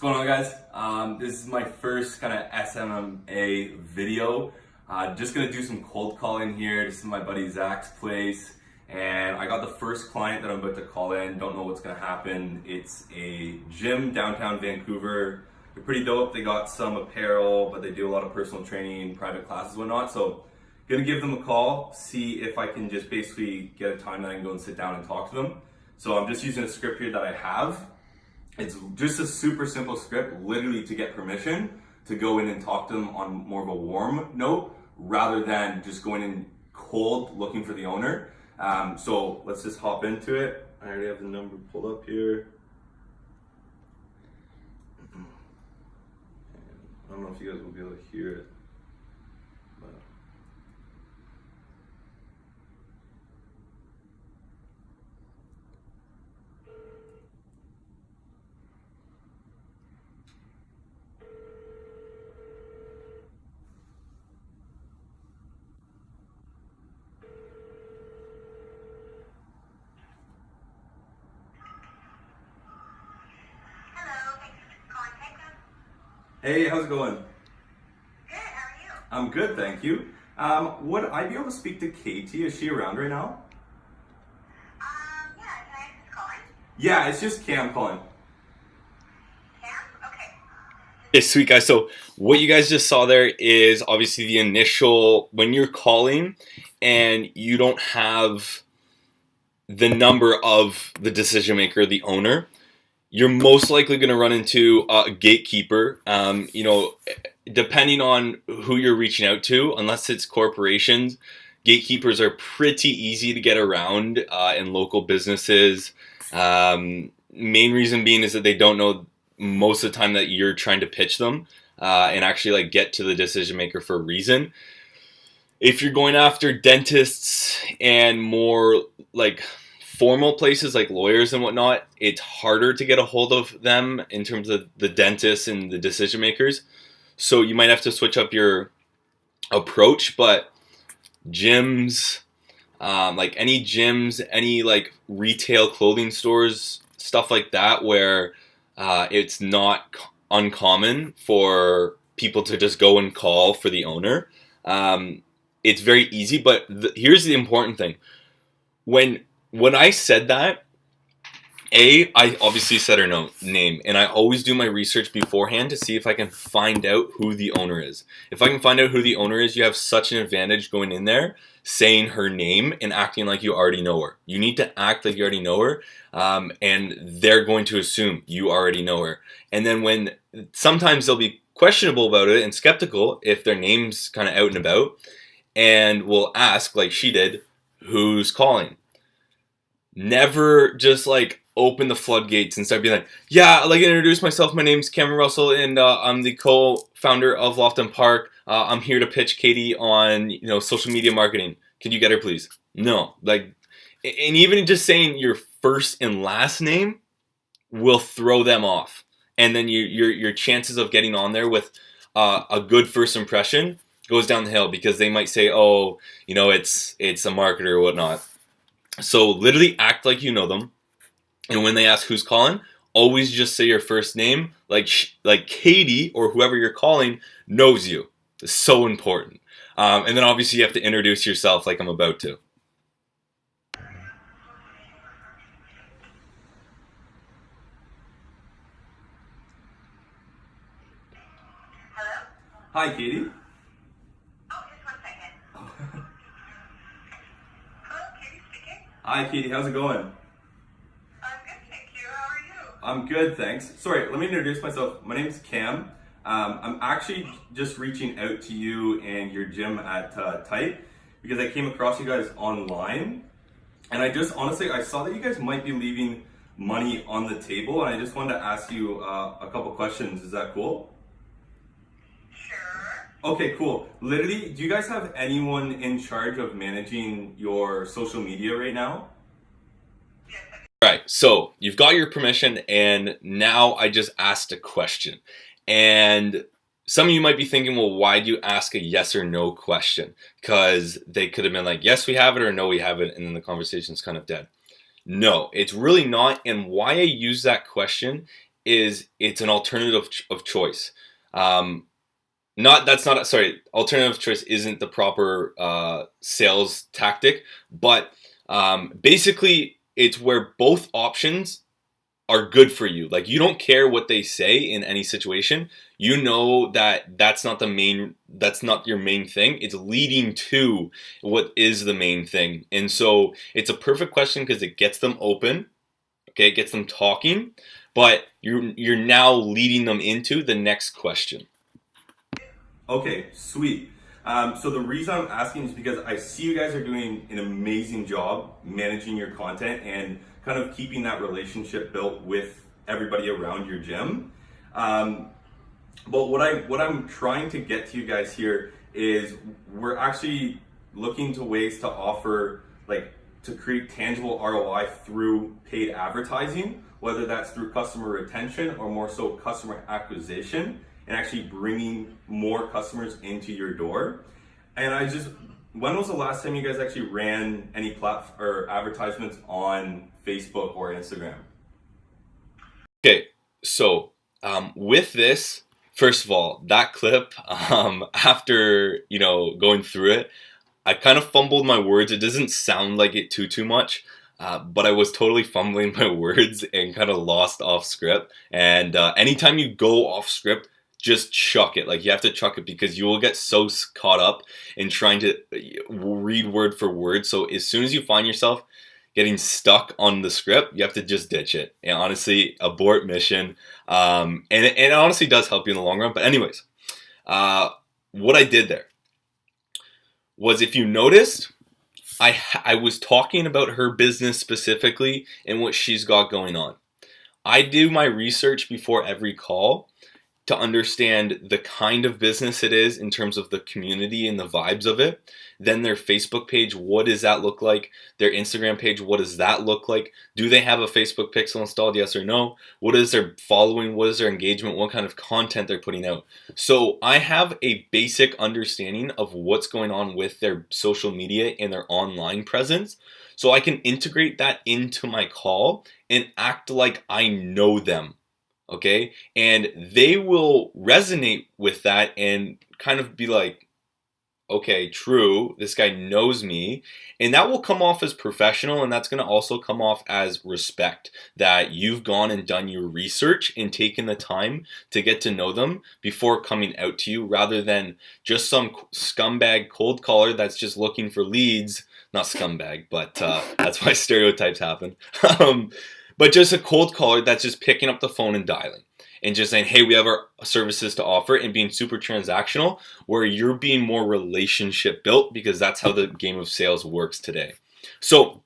What's going on, guys? This is my first kind of SMMA video. Just gonna do some cold calling here. This is my buddy Zach's place, and I got the first client that I'm about to call in. Don't know what's gonna happen. It's a gym downtown Vancouver. They're pretty dope. They got some apparel, but they do a lot of personal training, private classes, whatnot. So, gonna give them a call, see if I can just basically get a time that I can go and sit down and talk to them. So I'm just using a script here that I have. It's just a super simple script, literally to get permission to go in and talk to them on more of a warm note rather than just going in cold looking for the owner. So let's just hop into it. I already have the number pulled up here. I don't know if you guys will be able to hear it. But hey, how's it going? Good, how are you? I'm good, thank you. Would I be able to speak to Katie? Is she around right now? Yeah, can I ask who's calling? Yeah, it's just Cam calling. Cam? Okay. Hey, sweet guys. So what you guys just saw there is obviously the initial when you're calling and you don't have the number of the decision maker, the owner. You're most likely going to run into a gatekeeper. Depending on who you're reaching out to, unless it's corporations, gatekeepers are pretty easy to get around in local businesses. Main reason being is that they don't know most of the time that you're trying to pitch them and actually get to the decision maker for a reason. If you're going after dentists and more formal places like lawyers and whatnot, it's harder to get a hold of them in terms of the dentists and the decision makers. So you might have to switch up your approach. But gyms, any gyms, any retail clothing stores, stuff like that, where it's not uncommon for people to just go and call for the owner. It's very easy, but here's the important thing. When I said that, I obviously said her name, and I always do my research beforehand to see if I can find out who the owner is. If I can find out who the owner is, you have such an advantage going in there, saying her name and acting like you already know her. You need to act like you already know her, and they're going to assume you already know her. And then sometimes they'll be questionable about it and skeptical if their name's kind of out and about, and will ask, like she did, who's calling. Never just open the floodgates and start being like, yeah, I'd like to introduce myself. My name's Cameron Russell, and I'm the co-founder of Lofton Park. I'm here to pitch Katie on social media marketing. Can you get her, please? No, and even just saying your first and last name will throw them off, and then your chances of getting on there with a good first impression goes down the hill because they might say, oh, it's a marketer or whatnot. So literally act like you know them, and when they ask who's calling, always just say your first name, like Katie or whoever you're calling knows you. It's so important. And then obviously you have to introduce yourself like I'm about to. Hello? Hi, Katie. Oh, just one second. Hello, Katie speaking. Hi, Katie. How's it going? I'm good, thank you. How are you? I'm good, thanks. Sorry, let me introduce myself. My name's Cam. I'm actually just reaching out to you and your gym at Type because I came across you guys online, and I saw that you guys might be leaving money on the table, and I just wanted to ask you a couple questions. Is that cool? Sure. Okay, cool. Literally, do you guys have anyone in charge of managing your social media right now? Yes, I do. Right, so you've got your permission, and now I just asked a question. And some of you might be thinking, well, why do you ask a yes or no question? Because they could have been like, yes, we have it, or no, we have it, and then the conversation's kind of dead. No, it's really not. And why I use that question is it's an alternative of choice. Alternative choice isn't the proper sales tactic, but basically it's where both options are good for you. Like, you don't care what they say in any situation. You know that that's not your main thing. It's leading to what is the main thing. And so it's a perfect question because it gets them open, okay? It gets them talking, but you're now leading them into the next question. Okay, sweet. So the reason I'm asking is because I see you guys are doing an amazing job managing your content and kind of keeping that relationship built with everybody around your gym. But what I'm trying to get to you guys here is we're actually looking to ways to offer, like, to create tangible ROI through paid advertising, whether that's through customer retention or more so customer acquisition, and actually bringing more customers into your door. And when was the last time you guys actually ran any or advertisements on Facebook or Instagram? Okay, so with this, first of all, that clip, after going through it, I kind of fumbled my words. It doesn't sound like it too much, but I was totally fumbling my words and kind of lost off script. And anytime you go off script, just chuck it. Like, you have to chuck it because you will get so caught up in trying to read word for word. So as soon as you find yourself getting stuck on the script, you have to just ditch it and honestly abort mission. And it honestly does help you in the long run. But anyways, what I did there was, if you noticed, I was talking about her business specifically and what she's got going on. I do my research before every call to understand the kind of business it is in terms of the community and the vibes of it. Then their Facebook page, what does that look like? Their Instagram page, what does that look like? Do they have a Facebook pixel installed, yes or no? What is their following? What is their engagement? What kind of content they're putting out? So I have a basic understanding of what's going on with their social media and their online presence. So I can integrate that into my call and act like I know them. Okay, and they will resonate with that and kind of be like, okay, true, this guy knows me. And that will come off as professional, and that's going to also come off as respect, that you've gone and done your research and taken the time to get to know them before coming out to you, rather than just some scumbag cold caller that's just looking for leads. Not scumbag, but that's why stereotypes happen. But just a cold caller that's just picking up the phone and dialing and just saying, hey, we have our services to offer, and being super transactional, where you're being more relationship built, because that's how the game of sales works today. So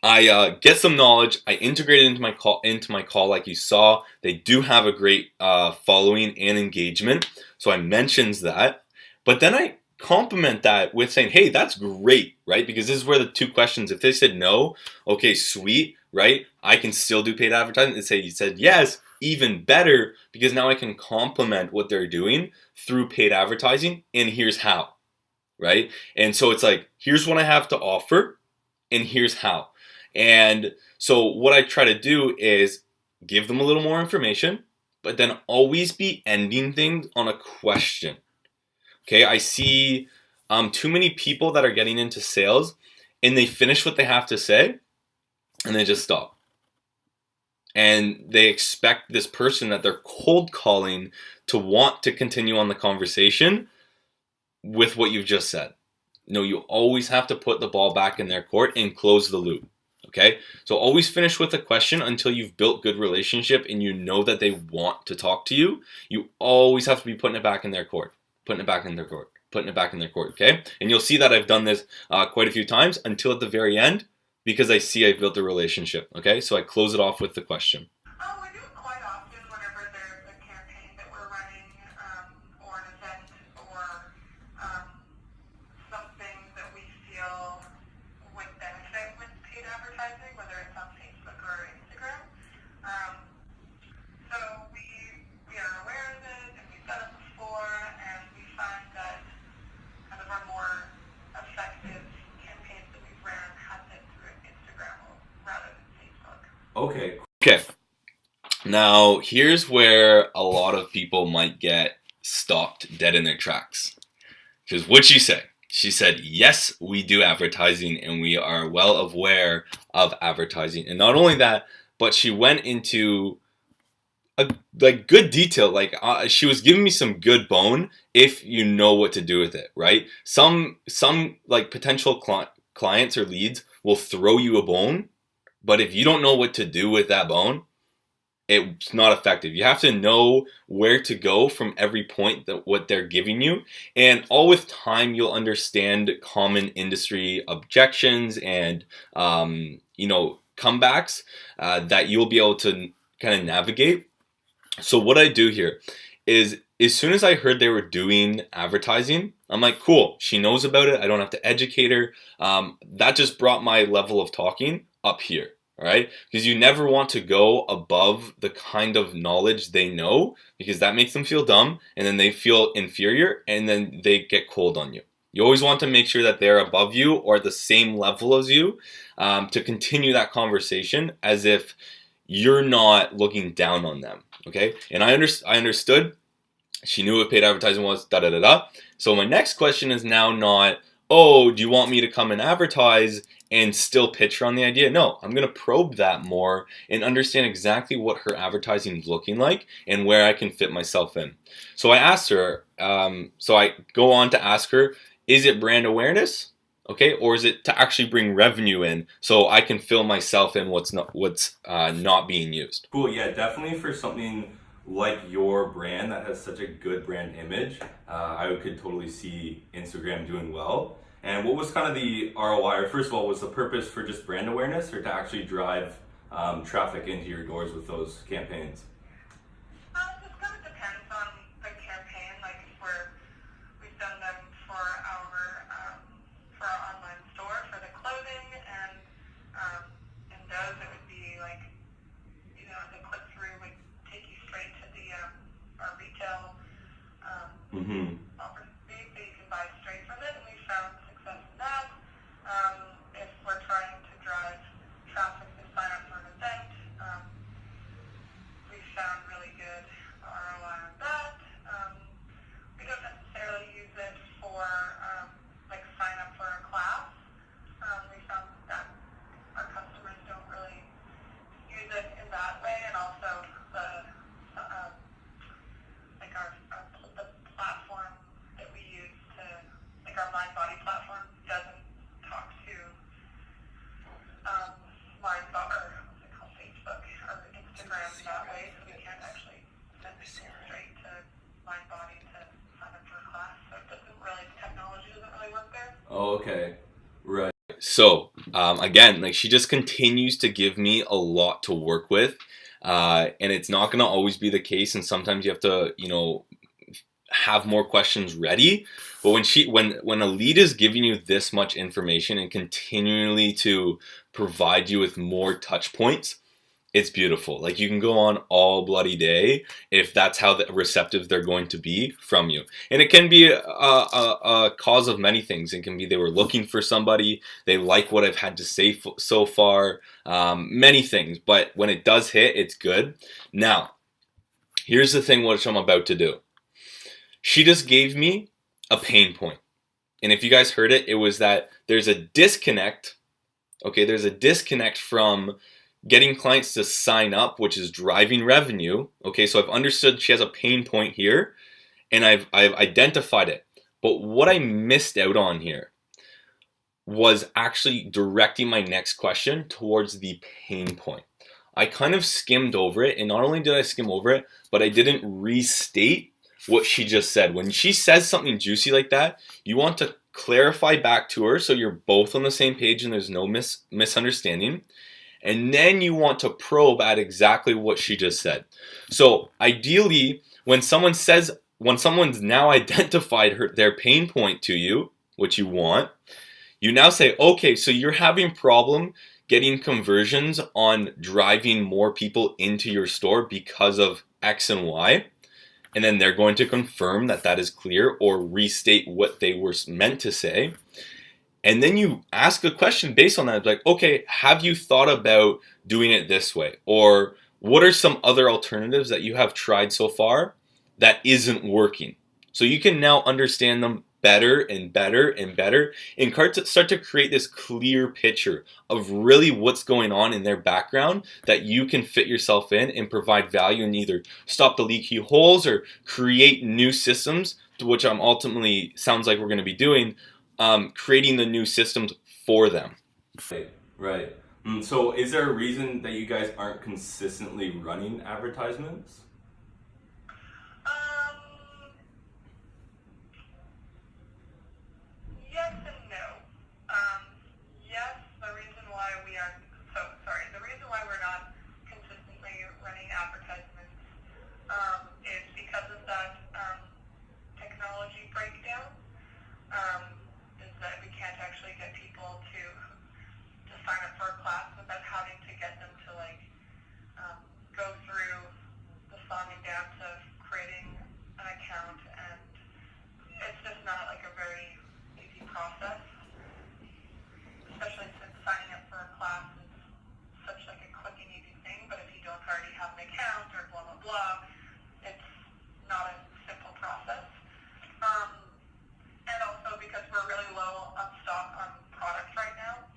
I get some knowledge, I integrate it into my call like you saw. They do have a great following and engagement, so I mentions that. But then I complement that with saying, hey, that's great, right? Because this is where the two questions, if they said no, okay, sweet, right? I can still do paid advertising. And say you said yes, even better, because now I can complement what they're doing through paid advertising, and here's how, right? And so it's like, here's what I have to offer, and here's how. And so what I try to do is give them a little more information, but then always be ending things on a question. Okay, I see too many people that are getting into sales and they finish what they have to say and they just stop. And they expect this person that they're cold calling to want to continue on the conversation with what you've just said. No, you always have to put the ball back in their court and close the loop. Okay, so always finish with a question until you've built good relationship and you know that they want to talk to you. You always have to be putting it back in their court, putting it back in their court, putting it back in their court. Okay, and you'll see that I've done this quite a few times until at the very end, because I see I've built the relationship. Okay, so I close it off with the question. Oh, we do it quite often whenever there's a campaign that we're running, or an event, or something that we feel would benefit with paid advertising, whether it's on Facebook or Instagram. So we are aware of it, and we've done it before, and we find that kind of our more effective campaigns that we've ran have been through Instagram rather than Facebook. Okay. Okay. Now, here's where a lot of people might get stopped dead in their tracks. Because what'd she say? She said, yes, we do advertising and we are well aware of advertising. And not only that, but she went into good detail. She was giving me some good bone if you know what to do with it, right? Some like potential clients or leads will throw you a bone, but if you don't know what to do with that bone, it's not effective. You have to know where to go from every point that what they're giving you, and all with time you'll understand common industry objections and comebacks that you'll be able to kind of navigate. So what I do here is, as soon as I heard they were doing advertising, I'm like, cool, she knows about it. I don't have to educate her. That just brought my level of talking up here. All right, because you never want to go above the kind of knowledge they know, because that makes them feel dumb and then they feel inferior and then they get cold on you. You always want to make sure that they're above you or at the same level as you, to continue that conversation as if you're not looking down on them. Okay, and I understood. She knew what paid advertising was. Da da da da. So my next question is now not, oh, do you want me to come and advertise and still pitch her on the idea? No, I'm going to probe that more and understand exactly what her advertising is looking like and where I can fit myself in. So I asked her, so I go on to ask her, is it brand awareness? Okay, or is it to actually bring revenue in so I can fill myself in what's not being used? Cool, yeah, definitely for something like your brand that has such a good brand image, I could totally see Instagram doing well. And what was kind of the ROI, or first of all, was the purpose for just brand awareness or to actually drive traffic into your doors with those campaigns? It just kind of depends on the campaign. Like if we've done them for our online store for the clothing, and in those it would be like, the click through would take you straight to the our retail opportunity, so you can buy straight from it, and we found success in that. If we're trying to drive traffic to sign up for an event, we found really good ROI on that. We don't necessarily use it for like sign up for a class. We found that our customers don't really use it in that way, and also the the platform that we use to, like our mind body platform, doesn't talk to mind body, or what's it called, Facebook or Instagram that way, so we can't actually send it straight to mind body to sign up for a class. So it doesn't really, technology doesn't really work there. Oh, okay. Right. So again, like, she just continues to give me a lot to work with, and it's not going to always be the case, and sometimes you have to have more questions ready. But when a lead is giving you this much information and continually to provide you with more touch points, it's beautiful. Like, you can go on all bloody day if that's how receptive they're going to be from you. And it can be a cause of many things. It can be they were looking for somebody, they like what I've had to say so far, many things. But when it does hit, it's good. Now, here's the thing which I'm about to do. She just gave me a pain point. And if you guys heard it, it was that there's a disconnect. Okay, there's a disconnect from getting clients to sign up, which is driving revenue. Okay, so I've understood she has a pain point here, and I've identified it. But what I missed out on here was actually directing my next question towards the pain point. I kind of skimmed over it, and not only did I skim over it, but I didn't restate what she just said. When she says something juicy like that, you want to clarify back to her so you're both on the same page and there's no misunderstanding. And then you want to probe at exactly what she just said. So ideally, when someone's now identified their pain point to you, which you want, you now say, okay, so you're having problem getting conversions on driving more people into your store because of X and Y. And then they're going to confirm that that is clear or restate what they were meant to say. And then you ask a question based on that, like, okay, have you thought about doing it this way? Or what are some other alternatives that you have tried so far that isn't working? So you can now understand them better and better and better, and start to create this clear picture of really what's going on in their background that you can fit yourself in and provide value and either stop the leaky holes or create new systems, which ultimately sounds like we're going to be doing, creating the new systems for them. Right, right. So is there a reason that you guys aren't consistently running advertisements? Yes and no. Yes, the reason why the reason why we're not consistently running advertisements is because of that technology breakdown. Is that we can't actually get people to sign up for a class without having to get them to go through the song and dance of creating an account, and it's just not like a very easy process, especially since signing up for a class is such like a quick and easy thing, but if you don't already have an account or blah blah blah, it's not a simple process. And also because we're really low on stock on products right now.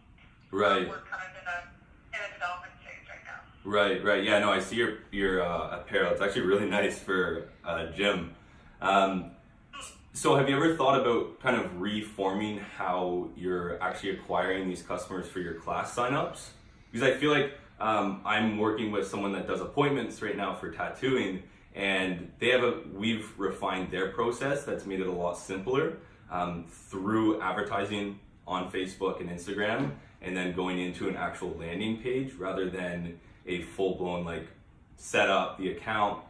Right. We're kind of in a development stage right now. Right, right. Yeah, no, I see your apparel. It's actually really nice for gym. So have you ever thought about kind of reforming how you're actually acquiring these customers for your class signups? Because I feel like I'm working with someone that does appointments right now for tattooing, and we've refined their process that's made it a lot simpler through advertising on Facebook and Instagram, and then going into an actual landing page rather than a full-blown set up the account,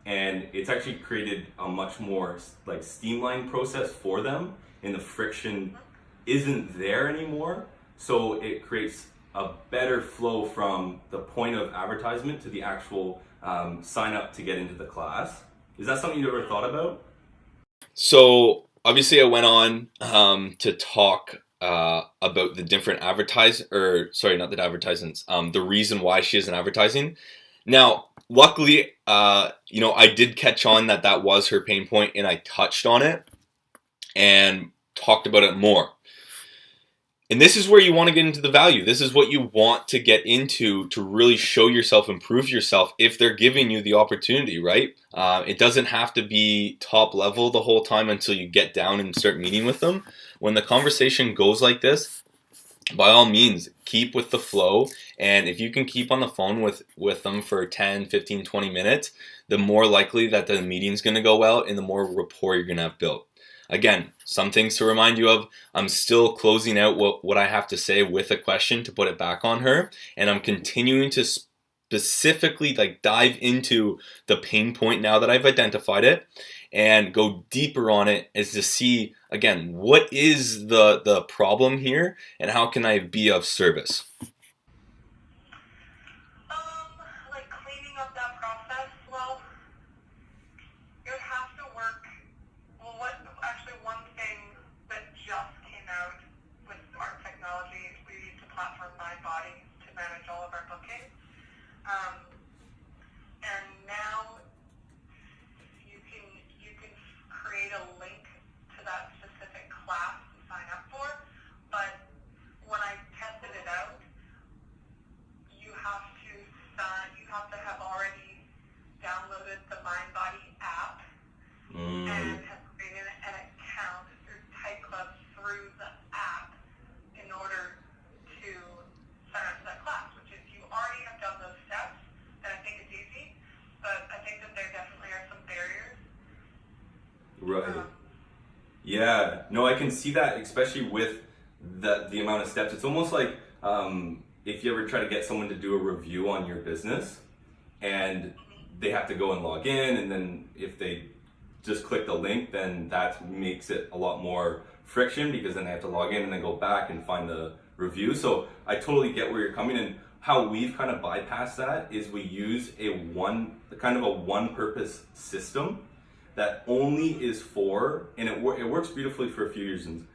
and it's actually created a much more streamlined process for them, and the friction isn't there anymore, so it creates a better flow from the point of advertisement to the actual sign up to get into the class. Is that something you ever thought about? So obviously I went on to talk about the different the reason why she isn't advertising. Now, luckily, I did catch on that was her pain point, and I touched on it and talked about it more. And this is where you want to get into the value. This is what you want to get into to really show yourself, improve yourself if they're giving you the opportunity, right? It doesn't have to be top level the whole time until you get down and start meeting with them. When the conversation goes like this, by all means, keep with the flow. And if you can keep on the phone with them for 10, 15, 20 minutes, the more likely that the meeting's going to go well and the more rapport you're going to have built. Again, some things to remind you of. I'm still closing out what I have to say with a question to put it back on her. And I'm continuing to specifically dive into the pain point now that I've identified it and go deeper on it, as to see, again, what is the problem here and how can I be of service? Cleaning up that process, well, it would have to work. Well, one thing that just came out with our technology is we use the platform MindBody to manage all of our bookings. And now you can create a link to that specific class to sign up for, but when I tested it out, you have to have already downloaded the MindBody app and have created an account through Tight Club through the app in order to sign up to that class, which if you already have done those steps, then I think it's easy, but I think that there definitely are some barriers. Right. Yeah. No, I can see that, especially with the amount of steps. It's almost like if you ever try to get someone to do a review on your business, and they have to go and log in, and then if they just click the link, then that makes it a lot more friction, because then they have to log in and then go back and find the review. So I totally get where you're coming in. How we've kind of bypassed that is we use a one purpose system that only is for, and it works beautifully for a few reasons.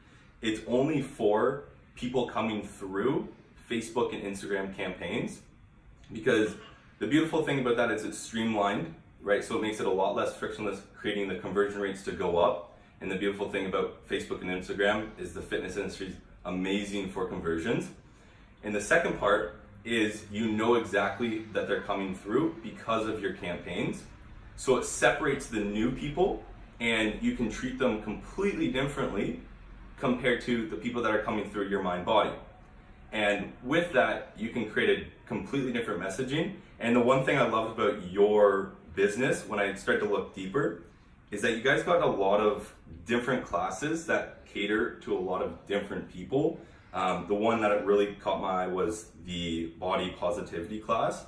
It's only for people coming through Facebook and Instagram campaigns, because the beautiful thing about that is it's streamlined, right? So it makes it a lot less frictionless, creating the conversion rates to go up. And the beautiful thing about Facebook and Instagram is the fitness industry is amazing for conversions. And the second part is you know exactly that they're coming through because of your campaigns. So it separates the new people and you can treat them completely differently compared to the people that are coming through your mind body. And with that, you can create a completely different messaging. And the one thing I loved about your business when I started to look deeper is that you guys got a lot of different classes that cater to a lot of different people. The one that really caught my eye was the body positivity class.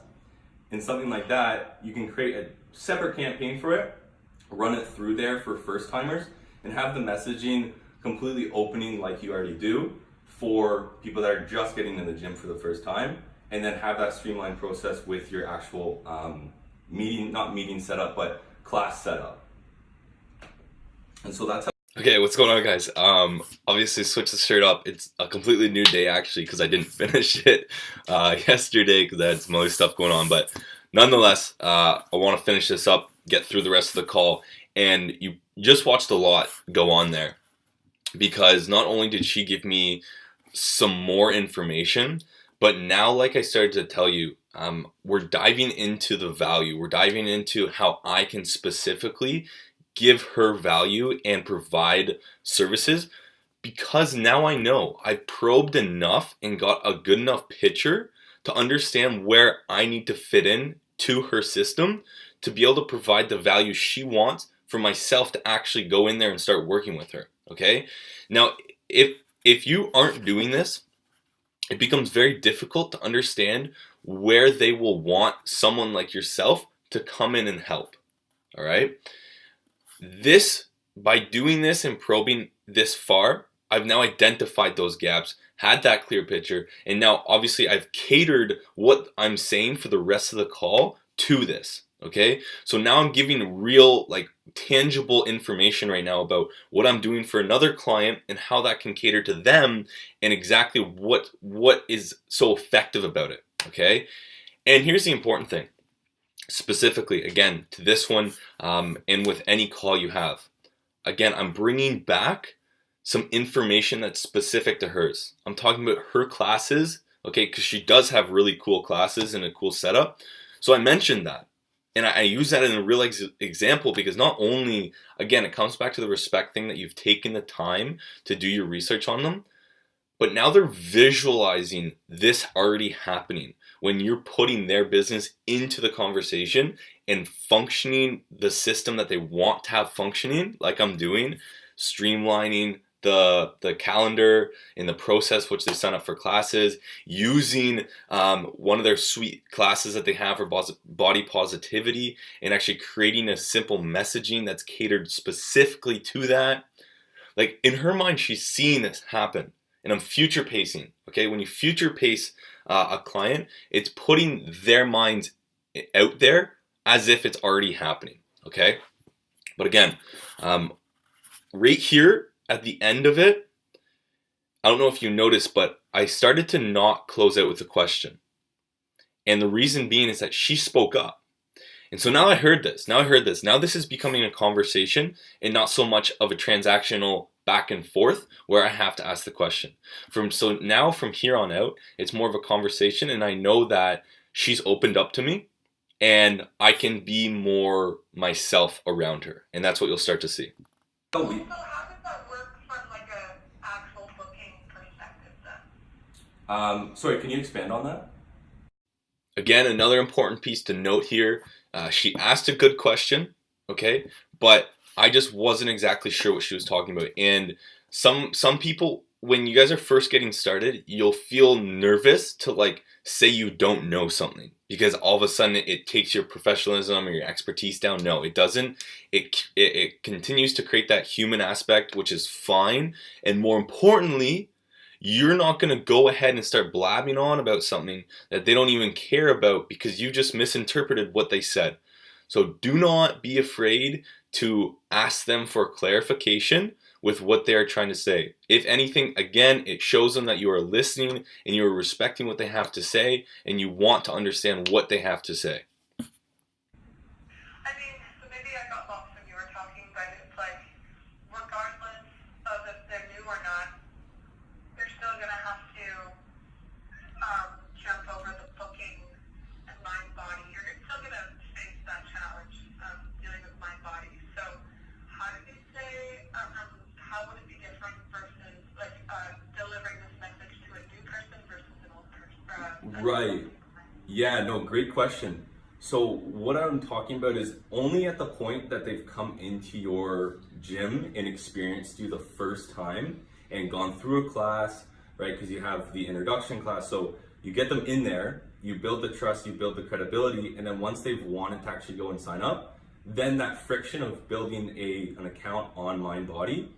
And something like that, you can create a separate campaign for it, run it through there for first timers, and have the messaging completely opening like you already do for people that are just getting in the gym for the first time, and then have that streamlined process with your actual not meeting setup, but class setup. And so that's how. Okay, what's going on, guys? Obviously switch the shirt up. It's a completely new day actually because I didn't finish it yesterday because I had some other stuff going on. But nonetheless, I want to finish this up, get through the rest of the call, and you just watched a lot go on there because not only did she give me some more information, but now, like I started to tell you, we're diving into the value. We're diving into how I can specifically give her value and provide services, because now I know I've probed enough and got a good enough picture to understand where I need to fit in to her system to be able to provide the value she wants for myself to actually go in there and start working with her. Okay, now if you aren't doing this, it becomes very difficult to understand where they will want someone like yourself to come in and help. All right. By doing this and probing this far, I've now identified those gaps, had that clear picture, and now obviously I've catered what I'm saying for the rest of the call to this. Okay, so now I'm giving real, tangible information right now about what I'm doing for another client and how that can cater to them, and exactly what is so effective about it. Okay, and here's the important thing. Specifically, again, to this one, and with any call you have, again, I'm bringing back some information that's specific to hers. I'm talking about her classes, okay, because she does have really cool classes and a cool setup. So I mentioned that, and I use that in a real example because not only, again, it comes back to the respect thing that you've taken the time to do your research on them, but now they're visualizing this already happening when you're putting their business into the conversation and functioning the system that they want to have functioning, like I'm doing, streamlining the calendar in the process which they sign up for classes, using one of their sweet classes that they have for body positivity, and actually creating a simple messaging that's catered specifically to that. Like, in her mind, she's seeing this happen. And I'm future pacing. Okay, when you future pace a client, it's putting their minds out there as if it's already happening. Okay, but again, right here at the end of it, I don't know if you noticed, but I started to not close out with a question, and the reason being is that she spoke up. And so now I heard this. Now this is becoming a conversation and not so much of a transactional back and forth where I have to ask the question. From here on out, it's more of a conversation, and I know that she's opened up to me and I can be more myself around her, and that's what you'll start to see. So how does that work from a actual booking perspective then? Sorry, can you expand on that? Again, another important piece to note here, she asked a good question, okay, but I just wasn't exactly sure what she was talking about. And some people, when you guys are first getting started, you'll feel nervous to say you don't know something because all of a sudden it takes your professionalism or your expertise down. No, it doesn't. It continues to create that human aspect, which is fine. And more importantly, you're not going to go ahead and start blabbing on about something that they don't even care about because you just misinterpreted what they said. So do not be afraid to ask them for clarification with what they're trying to say. If anything, again, it shows them that you are listening and you are respecting what they have to say and you want to understand what they have to say. I mean, so maybe I got lost when you were talking, but it's like, regardless of if they're new or not, they're still going to have to jump over the booking and mind-body. You're still going to face that challenge dealing with mind-body. So how did you say, how would it be different versus like delivering this message to a new person versus an old person? Right. Yeah, no, great question. So what I'm talking about is only at the point that they've come into your gym and experienced you the first time and gone through a class, right? Because you have the introduction class. So you get them in there, you build the trust, you build the credibility, and then once they've wanted to actually go and sign up, then that friction of building an account on MindBody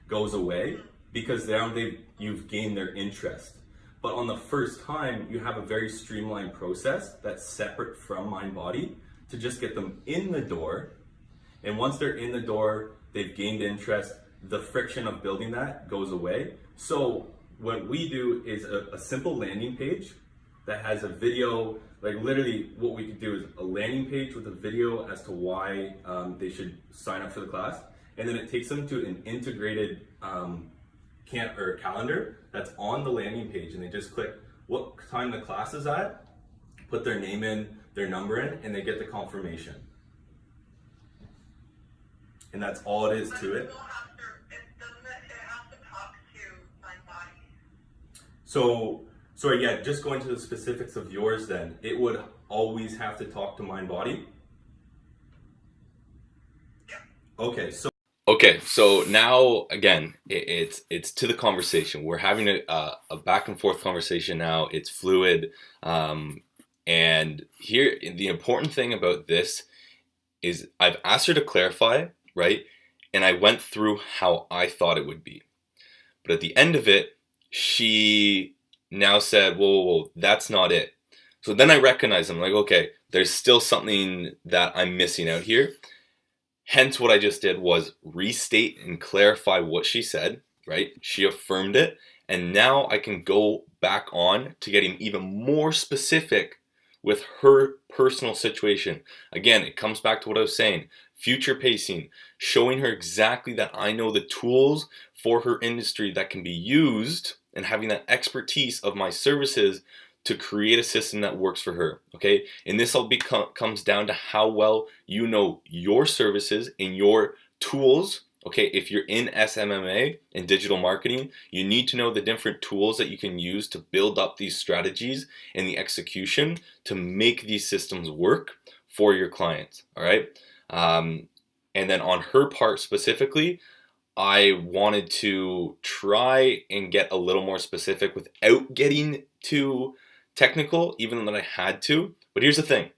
goes away because now you've gained their interest. But on the first time, you have a very streamlined process that's separate from MindBody to just get them in the door. And once they're in the door, they've gained interest, the friction of building that goes away. So what we do is a simple landing page that has a video, like literally what we could do is a landing page with a video as to why they should sign up for the class. And then it takes them to an integrated calendar that's on the landing page, and they just click what time the class is at, put their name in, their number in, and they get the confirmation. And that's all it is to it. It has to talk to MindBody. So yeah, just going to the specifics of yours then, it would always have to talk to MindBody? Yeah. Okay, so now again, it's to the conversation. We're having a back and forth conversation now. It's fluid, and here the important thing about this is I've asked her to clarify, right? And I went through how I thought it would be, but at the end of it, she now said, "Whoa, that's not it." So then I recognize I'm like, okay, there's still something that I'm missing out here. Hence, what I just did was restate and clarify what she said, right? She affirmed it, and now I can go back on to getting even more specific with her personal situation. Again, it comes back to what I was saying, future pacing, showing her exactly that I know the tools for her industry that can be used and having that expertise of my services to create a system that works for her, okay? And this all comes down to how well you know your services and your tools, okay? If you're in SMMA and digital marketing, you need to know the different tools that you can use to build up these strategies and the execution to make these systems work for your clients, all right? And then on her part specifically, I wanted to try and get a little more specific without getting too technical, even though I had to. But here's the thing.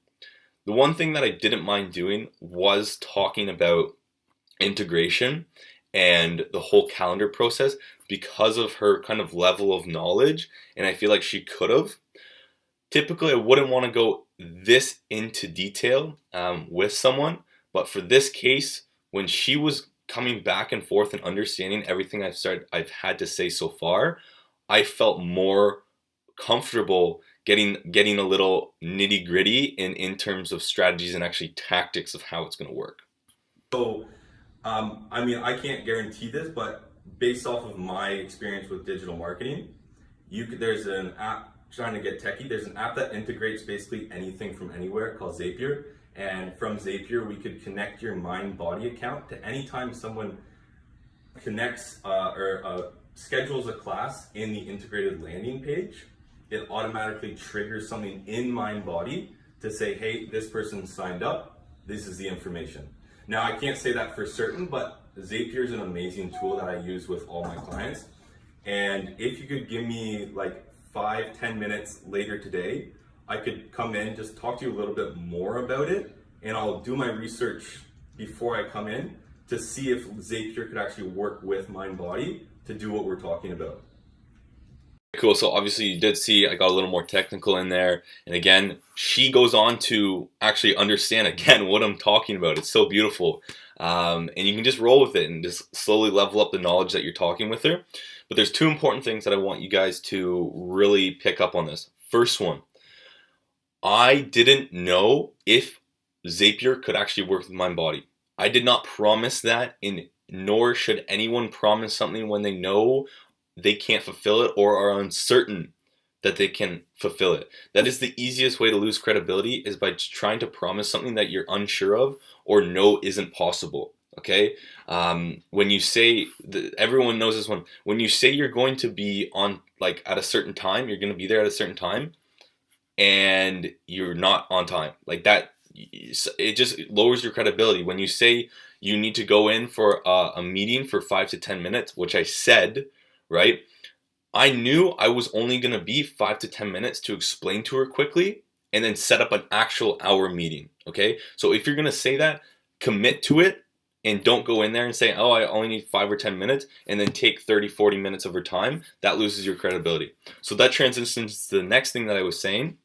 The one thing that I didn't mind doing was talking about integration and the whole calendar process because of her kind of level of knowledge, and I feel like she could have. Typically, I wouldn't want to go this into detail with someone, but for this case, when she was coming back and forth and understanding everything I've had to say so far, I felt more comfortable getting a little nitty gritty in terms of strategies and actually tactics of how it's going to work. So, I mean, I can't guarantee this, but based off of my experience with digital marketing, there's an app, trying to get techie, there's an app that integrates basically anything from anywhere called Zapier. And from Zapier, we could connect your MindBody account to anytime someone connects or schedules a class in the integrated landing page, it automatically triggers something in MindBody to say, hey, this person signed up, this is the information. Now, I can't say that for certain, but Zapier is an amazing tool that I use with all my clients. And if you could give me like 5-10 minutes later today, I could come in, just talk to you a little bit more about it, and I'll do my research before I come in to see if Zapier could actually work with MindBody to do what we're talking about. Cool. So obviously you did see I got a little more technical in there. And again, she goes on to actually understand again what I'm talking about. It's so beautiful. And you can just roll with it and just slowly level up the knowledge that you're talking with her. But there's two important things that I want you guys to really pick up on this. First one, I didn't know if Zapier could actually work with MindBody. I did not promise that, and nor should anyone promise something when they know they can't fulfill it or are uncertain that they can fulfill it. That is the easiest way to lose credibility, is by trying to promise something that you're unsure of or know isn't possible. Okay, when you say, everyone knows this one, when you say you're going to be on, like, at a certain time, you're going to be there at a certain time, and you're not on time, like that, it just lowers your credibility. When you say you need to go in for a meeting for 5 to 10 minutes, which I said, right? I knew I was only going to be 5 to 10 minutes to explain to her quickly and then set up an actual hour meeting. Okay, so if you're going to say that, commit to it, and don't go in there and say, oh, I only need 5 or 10 minutes, and then take 30-40 minutes of her time. That loses your credibility. So that transitions to the next thing that I was saying,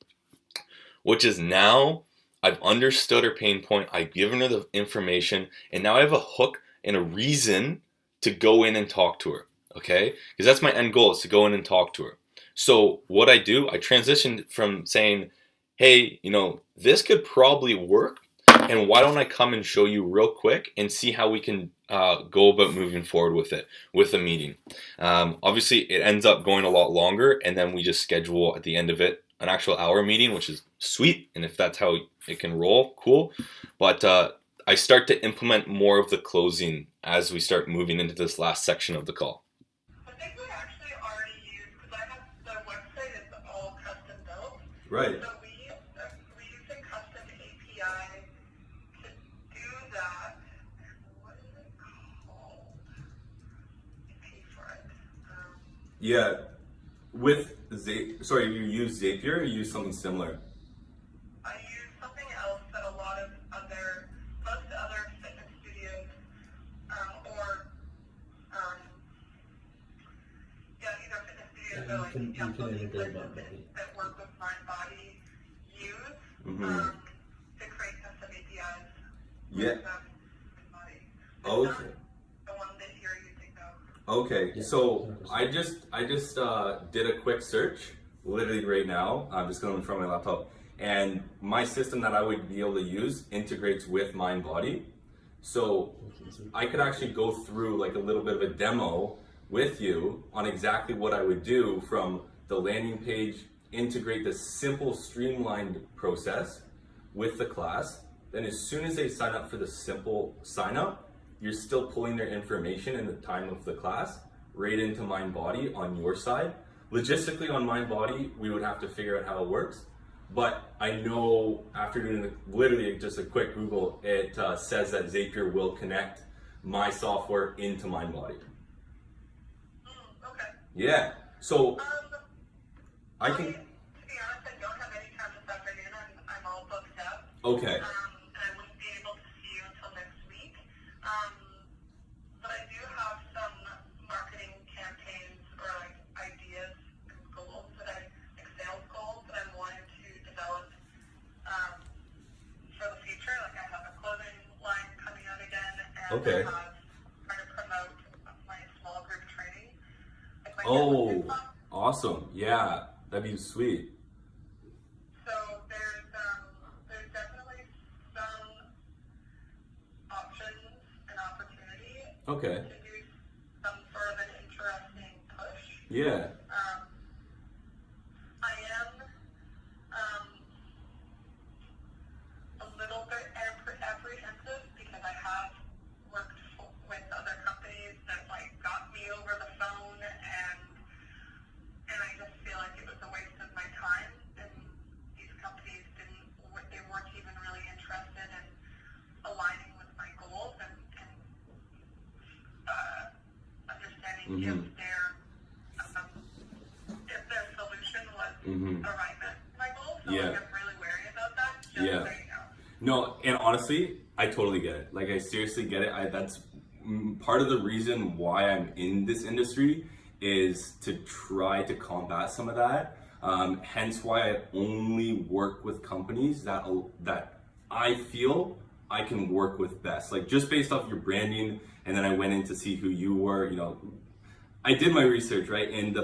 which is, now I've understood her pain point, I've given her the information, and now I have a hook and a reason to go in and talk to her. Okay, because that's my end goal, is to go in and talk to her. So what I do, I transitioned from saying, hey, this could probably work, and why don't I come and show you real quick and see how we can go about moving forward with it, with a meeting. Obviously, it ends up going a lot longer, and then we just schedule at the end of it an actual hour meeting, which is sweet. And if that's how it can roll, cool. But I start to implement more of the closing as we start moving into this last section of the call. I think we actually already use, because I have, the website is all custom built. Right. So we use a custom API to do that. What is it called? You pay for it. Yeah. With sorry, you use Zapier or you use something similar? I use something else that a lot of most other fitness studios, either fitness studios or like places that work with MindBody use to create custom APIs. Yeah. With MindBody. Okay. The one that you're using though. Okay, so I just did a quick search, literally right now. I'm just going in front of my laptop, and my system that I would be able to use integrates with MindBody. So I could actually go through like a little bit of a demo with you on exactly what I would do from the landing page, integrate this simple streamlined process with the class. Then as soon as they sign up for the simple sign up, you're still pulling their information in the time of the class right into MindBody on your side. Logistically on MindBody, we would have to figure out how it works. But I know after doing literally just a quick Google, it says that Zapier will connect my software into MindBody. Okay. Yeah, so I can... To be honest, I don't have any time this afternoon. I'm all booked up. Okay. And I wouldn't be able to see you until next week. But I do have some marketing campaigns or like ideas and goals like sales goals that I'm wanting to develop for the future. Like I have a clothing line coming out again, and Okay. I have trying to promote my small group training. Like my Oh, networking club. awesome. Yeah, that'd be sweet. So there's definitely some options and opportunity Okay. to do some sort of an interesting push. Yeah. I am a little bit apprehensive because I have worked with other companies that like got me over the phone, and I just feel like it was a waste of my time, and these companies weren't even really interested in aligning with my goals and understanding if their solution was alignment with my goals. So Yeah. like, I'm really wary about that. Just Yeah. so you know. No, and honestly, I totally get it. Like, I seriously get it. That's part of the reason why I'm in this industry, is to try to combat some of that. Hence why I only work with companies that I feel I can work with best. Like just based off your branding, and then I went in to see who you were. You know, I did my research, right? And the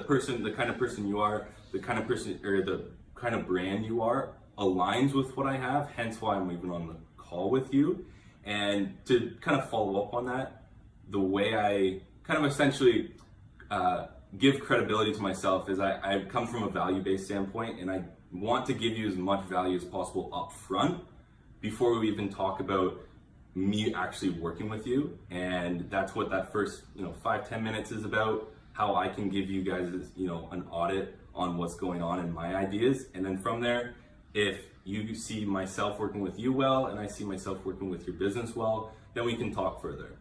kind of person you are, the kind of person or the kind of brand you are aligns with what I have. Hence why I'm even on the call with you. And to kind of follow up on that, the way I kind of essentially give credibility to myself is I come from a value-based standpoint, and I want to give you as much value as possible up front before we even talk about me actually working with you. And that's what that first 5-10 minutes is about, how I can give you guys an audit on what's going on in my ideas. And then from there, if you see myself working with you well and I see myself working with your business well, then we can talk further.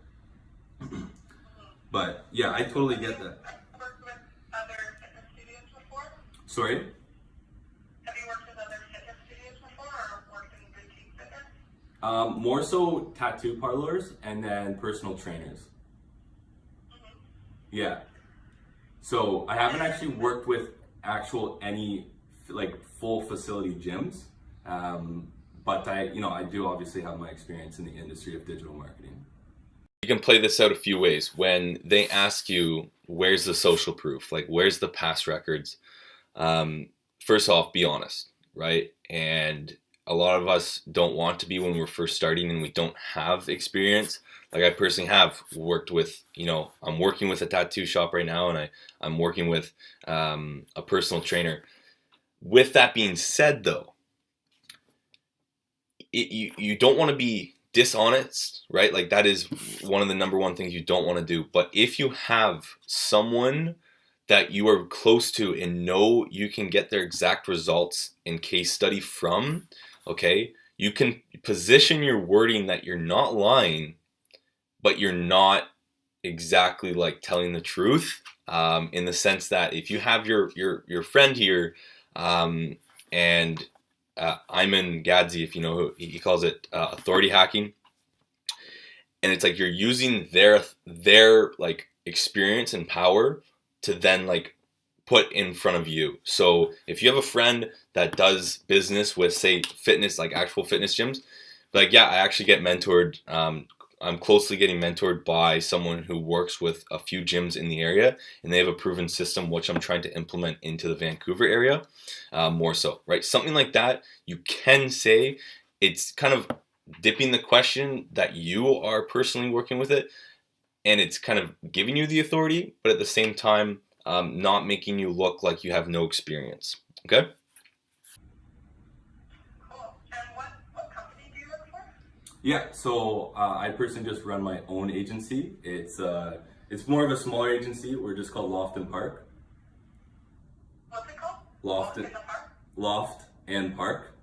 But yeah, I totally get that. Worked with other fitness studios before? Sorry? Have you worked with other fitness studios before, or worked in boutique fitness? More so tattoo parlors and then personal trainers. Yeah. So I haven't actually worked with any like full facility gyms, but I do obviously have my experience in the industry of digital marketing. You can play this out a few ways. When they ask you, where's the social proof? Like, where's the past records? First off, be honest, right? And a lot of us don't want to be when we're first starting and we don't have experience. Like I personally have worked with, I'm working with a tattoo shop right now, and I'm working with a personal trainer. With that being said, though, you don't want to be dishonest, right? Like that is one of the number one things you don't want to do. But if you have someone that you are close to and know you can get their exact results in case study from, okay, you can position your wording that you're not lying, but you're not exactly like telling the truth, in the sense that if you have your friend here, and Ayman Gadzi, if you know who, he calls it authority hacking, and it's like you're using their like experience and power to then like put in front of you. So if you have a friend that does business with, say, fitness, like actual fitness gyms, like, yeah, I actually get mentored. I'm closely getting mentored by someone who works with a few gyms in the area, and they have a proven system which I'm trying to implement into the Vancouver area, more so, right? Something like that, you can say it's kind of dipping the question that you are personally working with it, and it's kind of giving you the authority, but at the same time, not making you look like you have no experience. Okay? Cool. And what company do you work for? Yeah, so I personally just run my own agency. It's more of a smaller agency. We're just called Loft and Park. What's it called? Loft in the park? Loft and Park.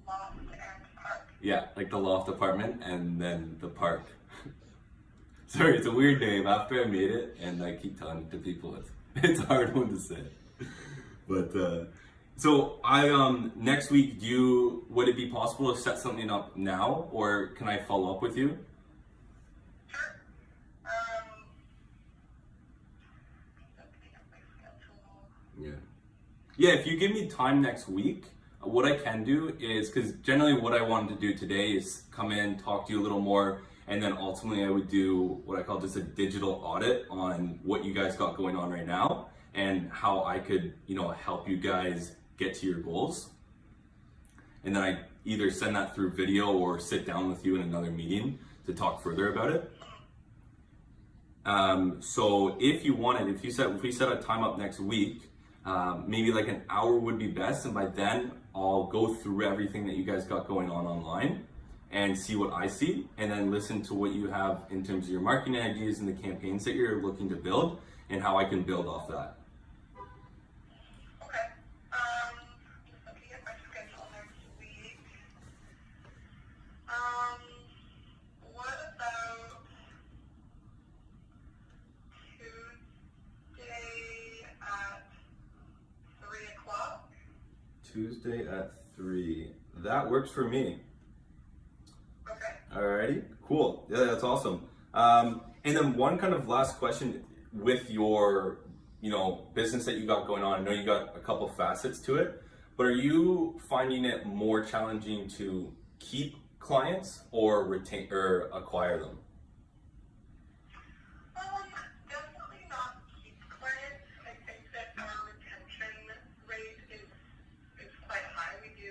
Loft and Park. Yeah, like the loft apartment and then the park. Sorry, it's a weird name. After I made it, and I keep telling it to people, it's a hard one to say. But so next week, would it be possible to set something up now, or can I follow up with you? Sure. Opening up my schedule. Yeah. Yeah, if you give me time next week, what I can do is, because generally what I wanted to do today is come in, talk to you a little more, and then ultimately I would do what I call just a digital audit on what you guys got going on right now and how I could, help you guys get to your goals. And then I either send that through video or sit down with you in another meeting to talk further about it. So if you wanted, if we set a time up next week, maybe like an hour would be best, and by then I'll go through everything that you guys got going on online and see what I see, and then listen to what you have in terms of your marketing ideas and the campaigns that you're looking to build, and how I can build off that. Okay. Just looking at my schedule next week. What about Tuesday at 3:00? Tuesday at 3. That works for me. Okay. Alrighty, cool. Yeah, that's awesome. And then one kind of last question with your, business that you got going on. I know you got a couple facets to it, but are you finding it more challenging to keep clients or retain or acquire them? Definitely not keep clients. I think that our retention rate is quite high. We do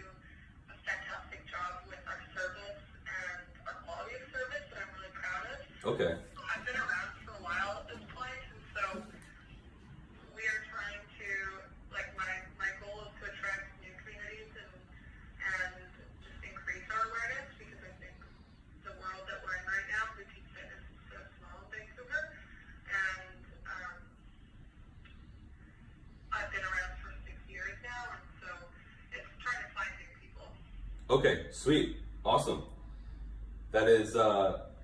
a fantastic job with our service and our quality of service that I'm really proud of. Okay. I've been around for a while at this point, and so we are trying to, like, my goal is to attract new communities and just increase our awareness, because I think the world that we're in right now, boutique fitness is so small in Vancouver, and I've been around for 6 years now, and so it's trying to find new people. Okay, sweet, awesome. That is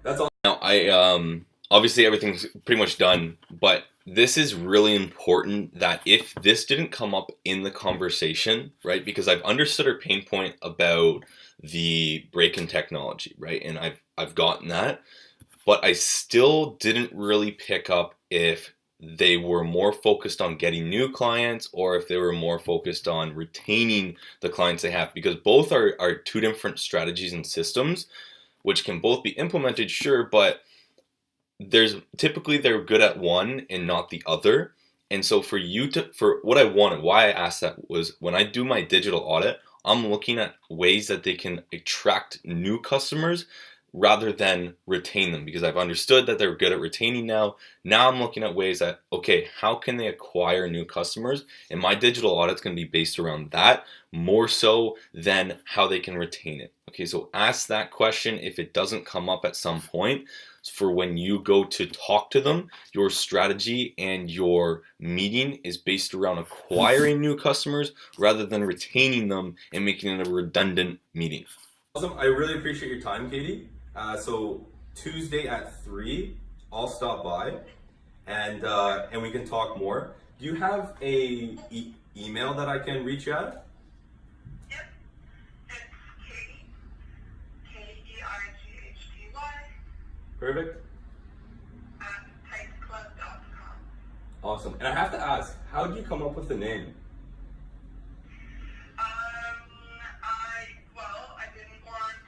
that's all. Now, obviously everything's pretty much done, but this is really important that if this didn't come up in the conversation, right? Because I've understood her pain point about the break-in technology, right? And I've gotten that, but I still didn't really pick up if they were more focused on getting new clients or if they were more focused on retaining the clients they have, because both are two different strategies and systems which can both be implemented, sure, but there's typically they're good at one and not the other. And so for what I wanted, why I asked that was when I do my digital audit, I'm looking at ways that they can attract new customers rather than retain them, because I've understood that they're good at retaining now. Now I'm looking at ways that, okay, how can they acquire new customers? And my digital audit's going to be based around that more so than how they can retain it. Okay, so ask that question if it doesn't come up at some point. For when you go to talk to them, your strategy and your meeting is based around acquiring new customers rather than retaining them and making it a redundant meeting. Awesome. I really appreciate your time, Katie. So Tuesday at 3, I'll stop by and we can talk more. Do you have a email that I can reach you at? Yep. It's Katie, K-E-I-G-H-T-Y, Perfect. at tightclub.com. Awesome. And I have to ask, how did you come up with the name? I didn't want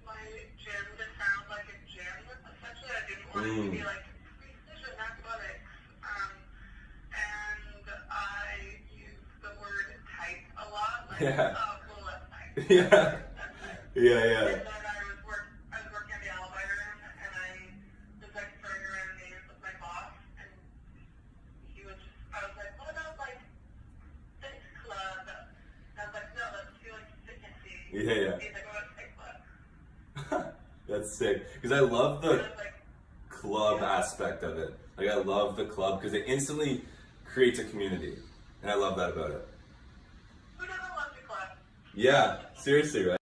my gym to sound like a gym, essentially. I didn't want it to be like precision athletics. And I use the word tight a lot, like, Yeah. well, that's nice. Yeah. That's nice. Yeah. And then I was working in the elevator room, and I was like throwing around names with my boss, and I was like, what about like Fit Club? And I was like, no, that's too like fitnessy. Yeah. He's like, oh, it's Fit Club. That's sick. Because I love And I the was like, club aspect of it. Like I love the club because it instantly creates a community. And I love that about it. who doesn't love the club? Yeah, seriously, right?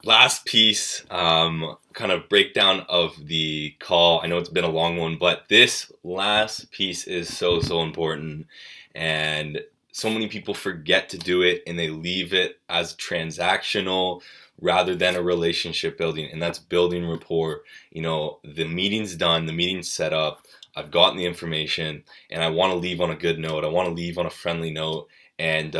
Last piece, kind of breakdown of the call. I know it's been a long one, but this last piece is so important, and so many people forget to do it and they leave it as transactional rather than a relationship building, and that's building rapport. You know, the meeting's done, the meeting's set up, I've gotten the information, and I want to leave on a good note. I want to leave on a friendly note, and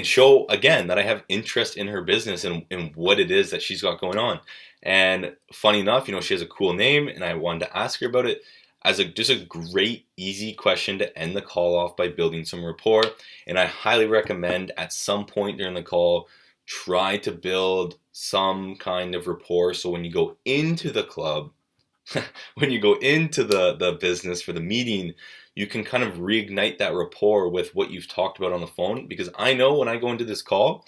show again that I have interest in her business and what it is that she's got going on. And funny enough, you know, she has a cool name, and I wanted to ask her about it as just a great, easy question to end the call off by building some rapport. And I highly recommend at some point during the call, try to build some kind of rapport. So when you go into the club, when you go into the business for the meeting, you can kind of reignite that rapport with what you've talked about on the phone. Because I know when I go into this call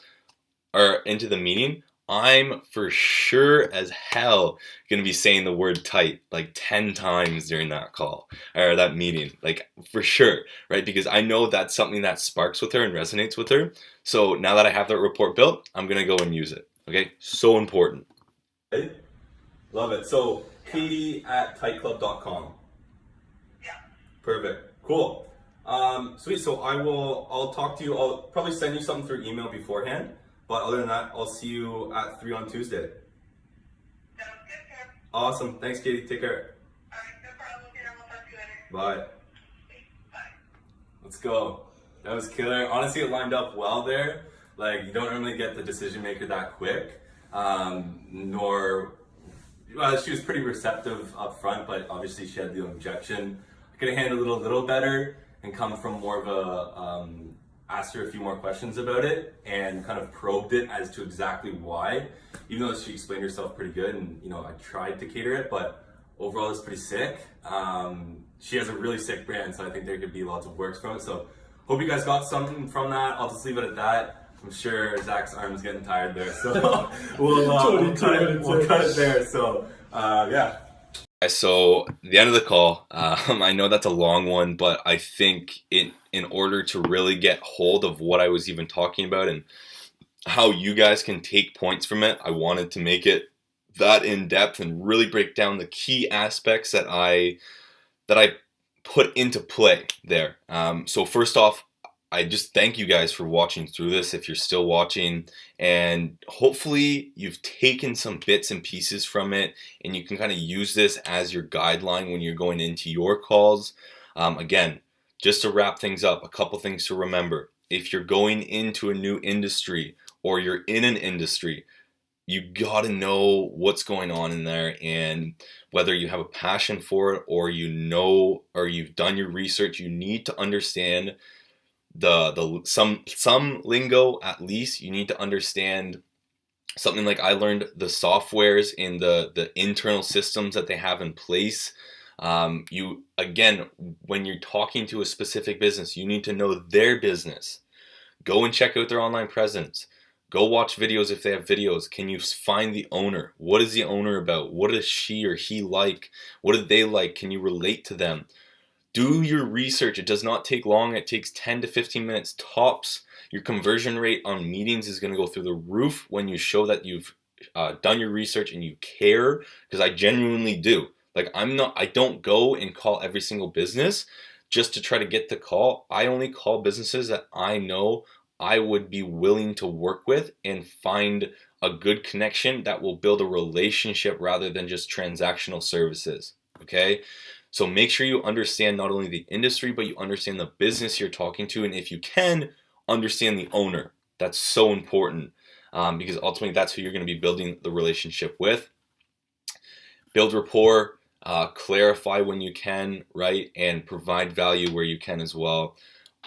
or into the meeting, I'm for sure as hell gonna be saying the word tight like 10 times during that call or that meeting, like for sure, right? Because I know that's something that sparks with her and resonates with her. So now that I have that rapport built, I'm gonna go and use it. Okay, so important. Hey, love it. So Katie at tightclub.com. Yeah. Perfect. Cool. Sweet. So I'll talk to you. I'll probably send you something through email beforehand. But other than that, I'll see you at 3 on Tuesday. Sounds good, Cam. Awesome. Thanks, Katie. Take care. All right, no problem, Cam. We'll talk to you later. Bye. Bye. Let's go. That was killer. Honestly, it lined up well there. Like, you don't normally get the decision maker that quick. nor she was pretty receptive up front, but obviously she had the objection. I could have handled it a little better and come from more of a asked her a few more questions about it and kind of probed it as to exactly why. Even though she explained herself pretty good, and I tried to cater it, but overall it's pretty sick. She has a really sick brand, so I think there could be lots of works from it. So hope you guys got something from that. I'll just leave it at that. I'm sure Zach's arm's getting tired there, so we'll cut it there. So yeah. So the end of the call, I know that's a long one, but I think in order to really get hold of what I was even talking about and how you guys can take points from it, I wanted to make it that in depth and really break down the key aspects that I put into play there. So first off, I just thank you guys for watching through this, if you're still watching, and hopefully you've taken some bits and pieces from it and you can kind of use this as your guideline when you're going into your calls. Again, just to wrap things up, a couple things to remember. If you're going into a new industry or you're in an industry, you got to know what's going on in there, and whether you have a passion for it or or you've done your research, you need to understand some lingo. At least you need to understand something like I learned the softwares and the internal systems that they have in place. You, again, when you're talking to a specific business, you need to know their business. Go and check out their online presence. Go watch videos if they have videos. Can you find the owner? What is the owner about? What does she or he like? What do they like? Can you relate to them? Do your research. It does not take long. It takes 10 to 15 minutes tops. Your conversion rate on meetings is going to go through the roof when you show that you've done your research and you care, because I genuinely do. Like, I don't go and call every single business just to try to get the call. I only call businesses that I know I would be willing to work with and find a good connection that will build a relationship rather than just transactional services. Okay? So make sure you understand not only the industry, but you understand the business you're talking to, and if you can, understand the owner. That's so important, because ultimately that's who you're going to be building the relationship with. Build rapport, clarify when you can, right? And provide value where you can as well.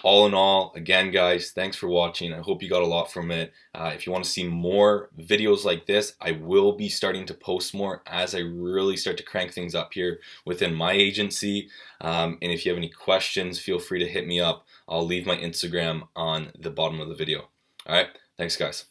All in all, again, guys, thanks for watching. I hope you got a lot from it. If you want to see more videos like this, I will be starting to post more as I really start to crank things up here within my agency. And if you have any questions, feel free to hit me up. I'll leave my Instagram on the bottom of the video. All right, thanks, guys.